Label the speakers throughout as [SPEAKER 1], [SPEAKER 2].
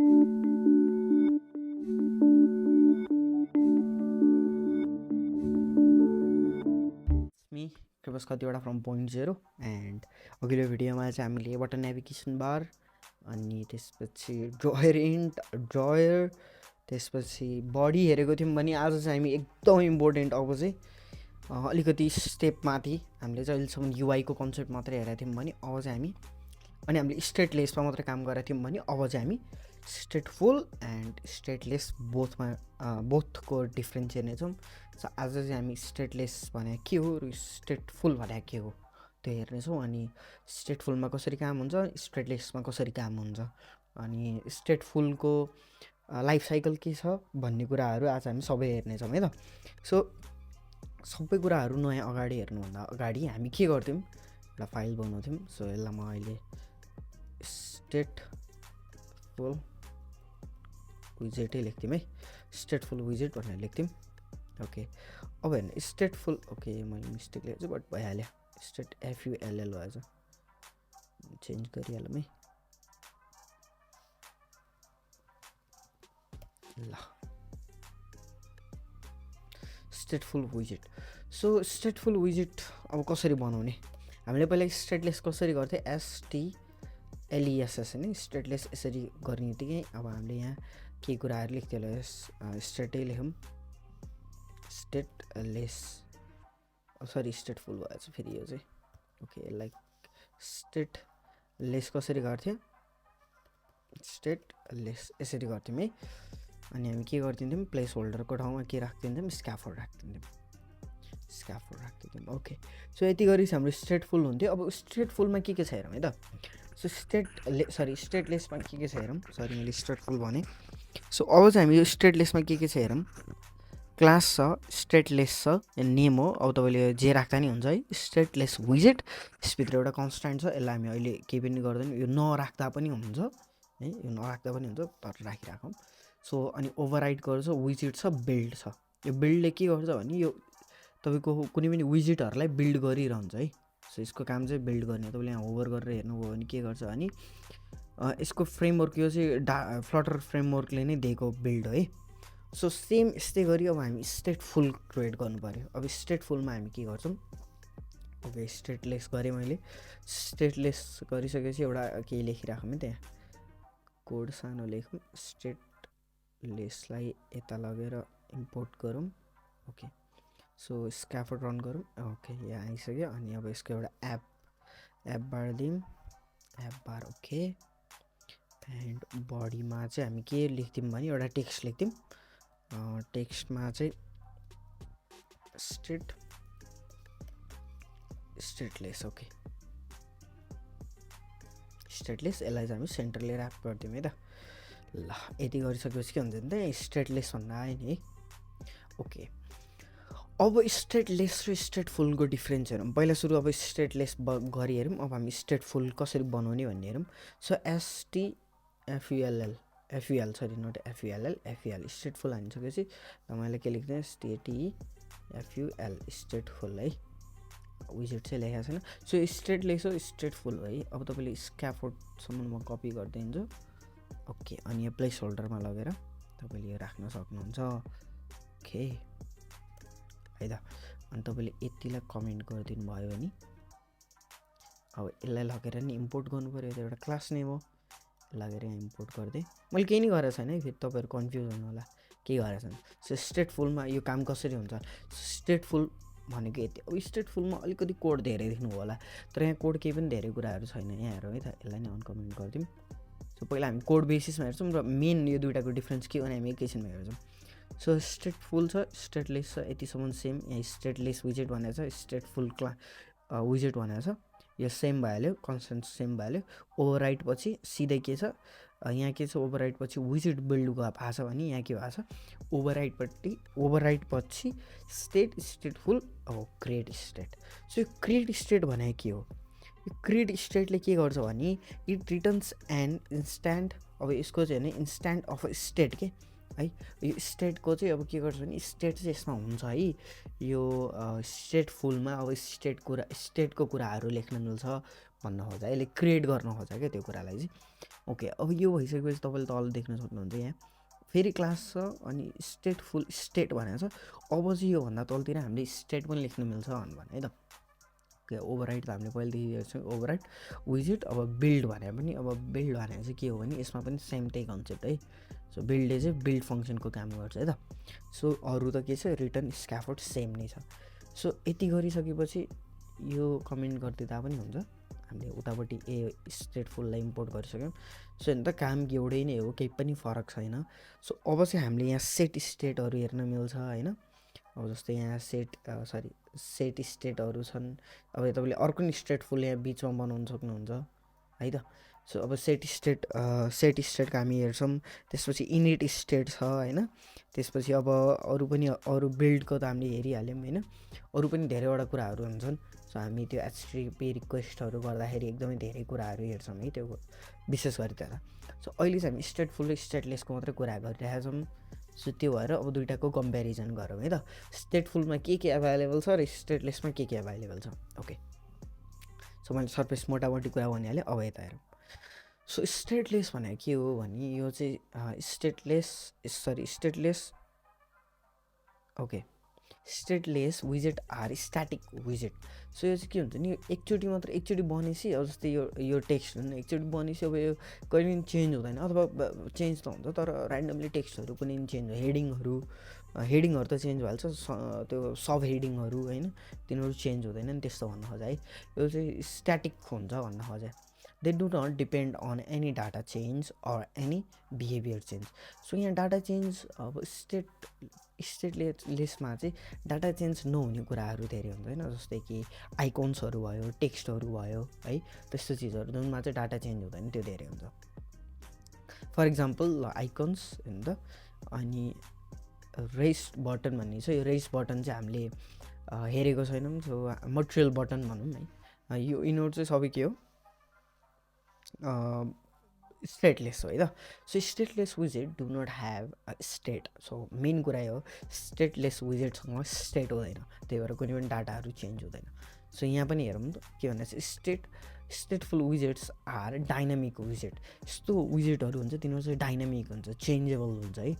[SPEAKER 1] Me कृपस कतिवटा from पोइन्ट0 and अघिल्लो भिडियोमा चाहिँ हामीले एउटा नेभिगेसन बार अनि त्यसपछि ड्रयर त्यसपछि बडी हेरेको थियौँ भने आज चाहिँ हामी एकदम इम्पोर्टेन्ट अब चाहिँ अलिकति स्टेप माथि हामीले चाहिँ अहिलेसम्म युआईको कन्सेप्ट मात्रै हेरेको थियौँ भने अब चाहिँ हामी अनि हामीले स्टेटलेसमा मात्रै काम गरेका थियौँ भने अब चाहिँ हामी स्टेटफुल एन्ड स्टेटलेस बोथको डिफ्रेन्स हेर्नेछौँ। सो आज चाहिँ हामी स्टेटलेस भने के हो र स्टेटफुल भने के हो त्यो हेर्नेछौँ। अनि स्टेटफुलमा कसरी काम हुन्छ, स्टेटलेसमा कसरी काम हुन्छ, अनि स्टेटफुलको लाइफ साइकल के छ भन्ने कुराहरू आज हामी सबै हेर्नेछौँ है त। सो सबै कुराहरू नयाँ अगाडि हेर्नुभन्दा अगाडि हामी के गर्थ्यौँ, एउटा फाइल बनाउँथ्यौँ। सो यसलाई म अहिले स्टेटफुल विजेटै लेख्थ्यौँ है, स्टेटफुल विजेट भनेर लेख्थ्यौँ। ओके अब हेर्नु स्टेटफुल, ओके मैले मिस्टेक लेखेको छु बट भइहाल्यो, स्टेट एफयुएलएल भएछ, चेन्ज गरिहालौँ है ल। स्टेटफुल विजेट। सो स्टेटफुल विजेट अब कसरी बनाउने, हामीले पहिला स्टेटलेस कसरी गर्थ्यो, एसटीएलईएसएस होइन, स्टेटलेस यसरी गर्ने बित्तिकै अब हामीले यहाँ केही कुराहरू लेख्थ्यो होला, स्टेटै लेखौँ, स्टेटलेस सरी स्टेटफुल भएछ फेरि यो चाहिँ। ओके यसलाई स्टेटलेस कसरी गर्थ्यो, स्टेटलेस यसरी गर्थ्यौँ है। अनि हामी के गरिदिन्थ्यौँ, प्लेस होल्डरको ठाउँमा के राखिदिन्थ्यौँ, स्क्याफोल्ड राखिदिन्थ्यौँ। ओके सो यति गरी हाम्रो स्टेटफुल हुन्थ्यो। अब स्टेटफुलमा के छ हेरौँ है त। सो स्टेटलेसमा के छ हेरौँ, सरी मैले स्टेटफुल भने। सो अब चाहिँ हामी यो स्टेटलेसमा के छ हेरौँ, क्लास छ, स्टेटलेस छ, नेम हो, अब तपाईँले जे राख्दा नि हुन्छ है, स्टेटलेस विजेट, यसभित्र एउटा कन्स्ट्यान्ट छ, यसलाई हामी अहिले केही पनि गर्दैनौँ, यो नराख्दा पनि हुन्छ है, यो नराख्दा पनि हुन्छ तर राखिराखौँ। सो अनि ओभरराइड गर्छ, विजेट छ, बिल्ड छ। यो बिल्डले के गर्छ भने यो तपाईँको कुनै पनि विजेटहरूलाई बिल्ड गरिरहन्छ है। सो यसको काम चाहिँ बिल्ड गर्ने। तपाईँले यहाँ होभर गरेर हेर्नुभयो भने के गर्छ भने यसको फ्रेमवर्क यो चाहिँ फ्लटर फ्रेमवर्कले नै दिएको बिल्ड हो है। सो सेम यस्तै गरी अब हामी स्टेटफुल क्रिएट गर्नु पऱ्यो। अब स्टेटफुलमा हामी के गर्छौँ, ओके स्टेटलेस गरेँ मैले, स्टेटलेस गरिसकेपछि एउटा केही लेखिराखौँ है, त्यहाँ कोड सानो लेखौँ, स्टेटलेसलाई यता लगेर इम्पोर्ट गरौँ। ओके सो स्क्याफोल्ड रन गरौँ। ओके यहाँ आइसक्यो। अनि अब यसको एउटा एप बार दिउँ, एप बार ओके। एन्ड बडीमा चाहिँ हामी के लेख्थ्यौँ भने एउटा टेक्स्ट लेख्थ्यौँ, टेक्स्टमा चाहिँ स्टेटलेस ओके स्टेटलेस, यसलाई चाहिँ हामी सेन्टरले ऱ्याप गर्थ्यौँ है त। ल यति गरिसकेपछि के हुन्छ भने त स्टेटलेस भन्दा आयो नि है। ओके अब स्टेटलेस र स्टेटफुलको डिफ्रेन्स हेरौँ। पहिला सुरु अब स्टेटलेस गरी हेरौँ, अब हामी स्टेटफुल कसरी बनाउने भन्ने हेरौँ। सो एफयुएल सरी नट एफयुएल स्टेटफुल हानिसकेपछि तपाईँले के लेख्दैन, स्टेटफुल स्टेटफुल है, विजेट चाहिँ लेखेको छैन। सो स्टेटलेस हो, स्टेटफुल है। अब तपाईँले स्क्याफोल्डसम्म म कपी गरिदिन्छु। ओके अनि यो प्लेस होल्डरमा लगेर तपाईँले यो राख्न सक्नुहुन्छ। ओके है त। अनि तपाईँले यतिलाई कमेन्ट गरिदिनु भयो भने अब यसलाई लगेर नि इम्पोर्ट गर्नु पऱ्यो, यो एउटा क्लास नेम हो, लगेर यहाँ इम्पोर्ट गरिदिएँ। मैले केही नै गरेको छैन है, फेरि तपाईँहरू कन्फ्युज हुनु होला केही गरेको छैन। सो स्टेटफुलमा यो काम कसरी हुन्छ, स्टेटफुल भनेको यति। अब स्टेटफुलमा अलिकति कोड धेरै देख्नुभयो होला, तर यहाँ कोड केही पनि धेरै कुराहरू छैन। यहाँ हेरौँ है त, यसलाई नै अनकमेन्ट गरिदिउँ। सो पहिला हामी कोड बेसिसमा हेर्छौँ र मेन यो दुइटाको डिफ्रेन्स के हो भने हामी एकैछिनमा हेर्छौँ। सो स्टेटफुल छ, स्टेटलेस छ, यतिसम्म सेम। यहाँ स्टेटलेस विजेट भनेको छ, स्टेटफुल विजेट भनेको छ, यो सेम भइहाल्यो, कन्सटेन्ट सेम भइहाल्यो। ओभरराइड पछि सिधै के छ, यहाँ के छ, ओभरराइड पछि विजेट बिल्ड भएको छ भने यहाँ के भएको छ, ओभरराइड पछि स्टेटफुल अब क्रिएट स्टेट। सो यो क्रिएट स्टेट भनेको के हो, यो क्रिएट स्टेटले के गर्छ भने इट रिटर्न्स एन इन्स्ट्यान्ट, अब यसको चाहिँ होइन इन्स्ट्यान्ट अफ स्टेट के है। यो स्टेटको चाहिँ अब के गर्छ भने स्टेट चाहिँ यसमा हुन्छ है, यो स्टेटफुलमा अब स्टेटको कुराहरू लेख्न मिल्छ, भन्न खोजा, यसले क्रिएट गर्न खोजा क्या त्यो कुरालाई चाहिँ। ओके, अब यो भइसकेपछि तपाईँले तल देख्न सक्नुहुन्छ यहाँ फेरि क्लास छ अनि स्टेटफुल स्टेट भनेको छ। अब चाहिँ योभन्दा तलतिर हामीले स्टेट पनि लेख्न मिल्छ भने है त। ओके, ओभरराइड त हामीले पहिलेदेखि छ ओभरराइड विजेट। अब बिल्ड भने पनि, अब बिल्ड भनेको चाहिँ के हो भने यसमा पनि सेम त्यही कन्सेप्ट है। सो बिल्डले चाहिँ बिल्ड फङ्सनको काम गर्छ है त। सो अरू त के छ, रिटर्न स्क्याफोल्ड सेम नै छ। सो यति गरिसकेपछि यो कमेन्ट गरिदिँदा पनि हुन्छ, हामीले उतापट्टि स्टेटफुललाई इम्पोर्ट गरिसक्यौँ। सो हेर्नु त काम एउटै नै हो, केही पनि फरक छैन। सो अब चाहिँ हामीले यहाँ सेट स्टेटहरू हेर्न मिल्छ होइन। अब जस्तै यहाँ सेट स्टेटहरू छन्। अब तपाईँले अर्को नि स्टेटफुल यहाँ बिचमा बनाउन सक्नुहुन्छ है त। सो अब सेट स्टेटको हामी हेर्छौँ। त्यसपछि इनिट स्टेट छ होइन। त्यसपछि अब अरू बिल्डको त हामीले हेरिहाल्यौँ होइन। अरू पनि धेरैवटा कुराहरू हुन्छन्। सो हामी त्यो एचटिटिपी रिक्वेस्टहरू गर्दाखेरि एकदमै धेरै कुराहरू हेर्छौँ है, त्यो विशेष गरी त्यहाँ। सो अहिले चाहिँ हामी स्टेटफुल र स्टेटलेसको मात्रै कुरा गरिरहेका छौँ। सो त्यो भएर अब दुइटाको कम्पेरिजन गरौँ है त। स्टेटफुलमा के एभाइलेबल छ र स्टेटलेसमा के एभाइलेबल छ। ओके, सो मैले सर्फेस मोटामोटी कुरा भनिहालेँ। अब यता हेरौँ। सो स्टेटलेस भनेको के हो भने यो चाहिँ स्टेटलेस विजेट आर स्ट्याटिक विजेट। सो यो चाहिँ के हुन्छ नि, एकचोटि बनेपछि अब जस्तै यो टेक्स्ट हो नि, एकचोटि बनेपछि अब यो कहिले पनि चेन्ज हुँदैन, अथवा चेन्ज त हुन्छ तर ऱ्यान्डमली टेक्स्टहरू पनि चेन्ज हो। हेडिङहरू त चेन्ज भइहाल्छ, त्यो सब हेडिङहरू होइन तिनीहरू चेन्ज हुँदैन नि, त्यस्तो भन्न खोजा है। यो चाहिँ स्ट्याटिक हुन्छ भन्न खोजा। They do not depend on any data change or any behaviour change. So यहाँ डाटा चेन्ज अब स्टेटलेसमा चाहिँ डाटा चेन्ज नहुने कुराहरू धेरै हुन्छ होइन। जस्तै कि आइकन्सहरू भयो, टेक्स्टहरू भयो है, त्यस्तो चिजहरू जुनमा चाहिँ डाटा चेन्ज हुँदैन, त्यो धेरै हुन्छ। फर इक्जाम्पल आइकन्स होइन त। अनि रेस बटन भन्ने छ। यो रेस बटन चाहिँ हामीले हेरेको छैनौँ। सो मटेरियल बटन भनौँ है। यो इनोड चाहिँ सबै के हो, स्टेटलेस हो है त। सो स्टेटलेस विजेट do not have a state. So main कुरा हो स्टेटलेस विजेटसँग स्टेट हुँदैन, त्यही भएर कुनै पनि डाटाहरू चेन्ज हुँदैन। सो यहाँ पनि हेरौँ त के भन्दा स्टेटफुल विजेट्स आर डाइनामिक विजेट। यस्तो विजेटहरू हुन्छ तिनीहरू चाहिँ डाइनामिक हुन्छ, चेन्जेबल हुन्छ है।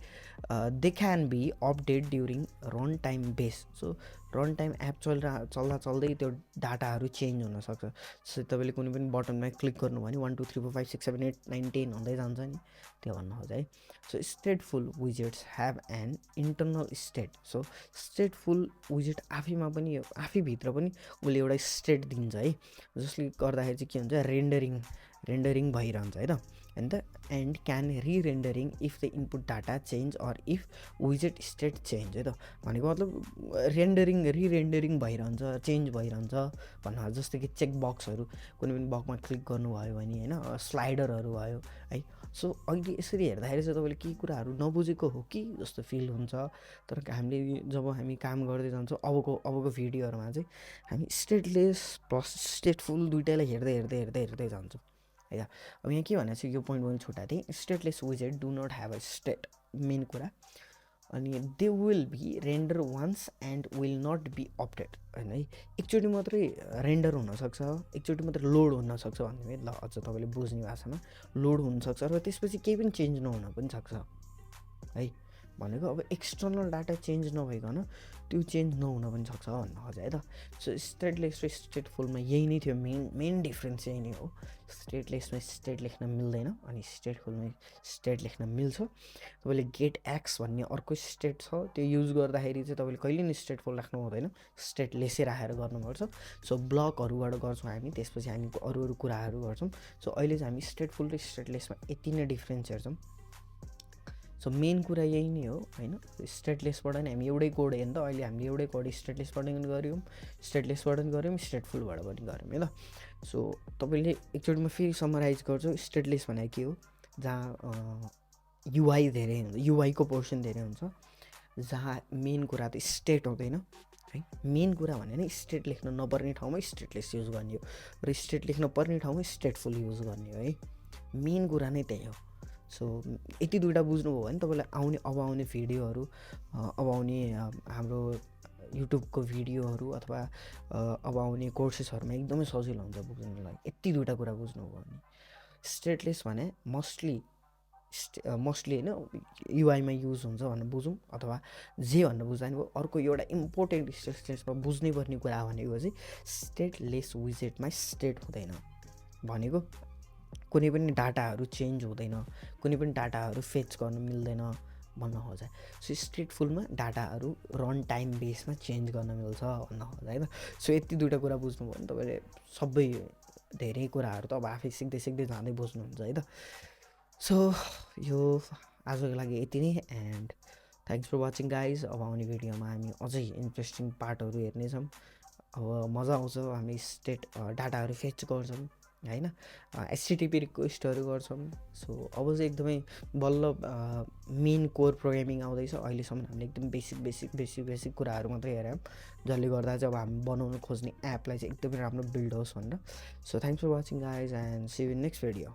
[SPEAKER 1] They can be update during run time base. So run time app चल्दै त्यो डाटाहरू चेन्ज हुनसक्छ। सो तपाईँले कुनै पनि बटनमा क्लिक गर्नु भने 1 2 3 4 5 6 7 8 9 10 हुँदै जान्छ नि, त्यो भन्न खोजा है। So stateful widgets have an internal state. So stateful विजेट आफैमा पनि आफैभित्र पनि उसले एउटा स्टेट दिन्छ है, जसले गर्दाखेरि चाहिँ के हुन्छ, रेन्डरिङ भइरहन्छ है त होइन त। And can rerendering if the input data change or if विजेट स्टेट चेन्ज है त। भनेको मतलब रिरेन्डरिङ भइरहन्छ, चेन्ज भइरहन्छ भन्नु। जस्तै कि चेक बक्सहरू कुनै पनि बक्समा क्लिक गर्नुभयो भने होइन, स्लाइडरहरू भयो है। सो अहिले यसरी हेर्दाखेरि चाहिँ तपाईँले केही कुराहरू नबुझेको हो कि जस्तो फिल हुन्छ। तर हामीले जब हामी काम गर्दै जान्छौँ अबको भिडियोहरूमा चाहिँ हामी स्टेटलेस प्लस स्टेटफुल दुइटैलाई हेर्दै जान्छौँ है। अब यहाँ के भनेको छ, यो पोइन्ट मैले छुट्टा थिएँ। स्टेटलेस विजेट do not have a state, main कुरा। अनि they will be render once and will not be update होइन है। एकचोटि मात्रै रेन्डर हुनसक्छ, एकचोटि मात्रै लोड हुनसक्छ भन्ने ल अझ तपाईँले बुझ्ने भाषामा लोड हुनसक्छ र त्यसपछि केही पनि चेन्ज नहुन पनि सक्छ है। भनेको अब एक्सटर्नल डाटा चेन्ज नभइकन त्यो चेन्ज नहुन पनि सक्छ भन्न खोजेँ है त। सो स्टेटलेस र स्टेटफुलमा यही नै थियो, मेन डिफ्रेन्स यही नै हो। स्टेटलेसमा स्टेट लेख्न मिल्दैन अनि स्टेटफुलमा स्टेट लेख्न मिल्छ। तपाईँले गेट एक्स भन्ने अर्को स्टेट छ, त्यो युज गर्दाखेरि चाहिँ तपाईँले कहिले पनि स्टेटफुल राख्नु हुँदैन, स्टेटलेसै राखेर गर्नुपर्छ। सो ब्लकहरूबाट गर्छौँ हामी, त्यसपछि हामी अरू कुराहरू गर्छौँ। सो अहिले चाहिँ हामी स्टेटफुल र स्टेटलेसमा यति नै डिफ्रेन्स हेर्छौँ। सो मेन कुरा यही नै हो होइन। स्टेटलेसबाट नि हामी एउटै कोड हेर्नु त, अहिले हामीले एउटै कोड स्टेटलेसबाट पनि गऱ्यौँ, स्टेटफुलबाट पनि गऱ्यौँ है त। सो तपाईँले एकचोटिमा फेरि समराइज गर्छु, स्टेटलेस भनेको के हो, जहाँ युआई धेरै हुन्छ, युआईको पोर्सन धेरै हुन्छ, जहाँ मेन कुरा त स्टेट हुँदैन है। मेन कुरा भने नि स्टेट लेख्न नपर्ने ठाउँमा स्टेटलेस युज गर्ने हो र स्टेट लेख्न पर्ने ठाउँमा स्टेटफुल युज गर्ने हो है। मेन कुरा नै त्यही हो। सो यति दुइटा बुझ्नुभयो भने तपाईँलाई अब आउने भिडियोहरू, अब आउने हाम्रो युट्युबको भिडियोहरू अथवा अब आउने कोर्सेसहरूमा एकदमै सजिलो हुन्छ बुझ्नुलाई। यति दुईवटा कुरा बुझ्नुभयो भने स्टेटलेस भने मोस्टली होइन युआईमा युज हुन्छ भनेर बुझौँ अथवा जे भनेर बुझ्दा नि अर्को एउटा इम्पोर्टेन्ट स्टेटलेसमा बुझ्नै पर्ने कुरा भनेको चाहिँ स्टेटलेस विजेटमा स्टेट हुँदैन भनेको कुनै पनि डाटाहरू चेन्ज हुँदैन, कुनै पनि डाटाहरू फेच गर्न मिल्दैन भन्न खोजेँ। सो स्टेटफुलमा डाटाहरू रन टाइम बेसमा चेन्ज गर्न मिल्छ भन्न खोजेँ होइन। सो यति दुईवटा कुरा बुझ्नुभयो भने तपाईँले सबै धेरै कुराहरू त अब आफै सिक्दै सिक्दै जाँदै बुझ्नुहुन्छ है त। सो यो आजको लागि यति नै and thanks for watching guys. अब आउने भिडियोमा हामी अझै इन्ट्रेस्टिङ पार्टहरू हेर्नेछौँ। अब मजा आउँछ, हामी डाटाहरू फेच गर्छौँ होइन, एचटिटिपी रिक्वेस्टहरू गर्छौँ। सो अब चाहिँ एकदमै बल्ल मेन कोर प्रोग्रामिङ आउँदैछ। अहिलेसम्म हामीले एकदम बेसिक कुराहरू मात्रै हेऱ्यौँ, जसले गर्दा चाहिँ अब हामी बनाउनु खोज्ने एपलाई चाहिँ एकदमै राम्रो बिल्ड होस् भनेर। So thanks for watching guys and see you in next video.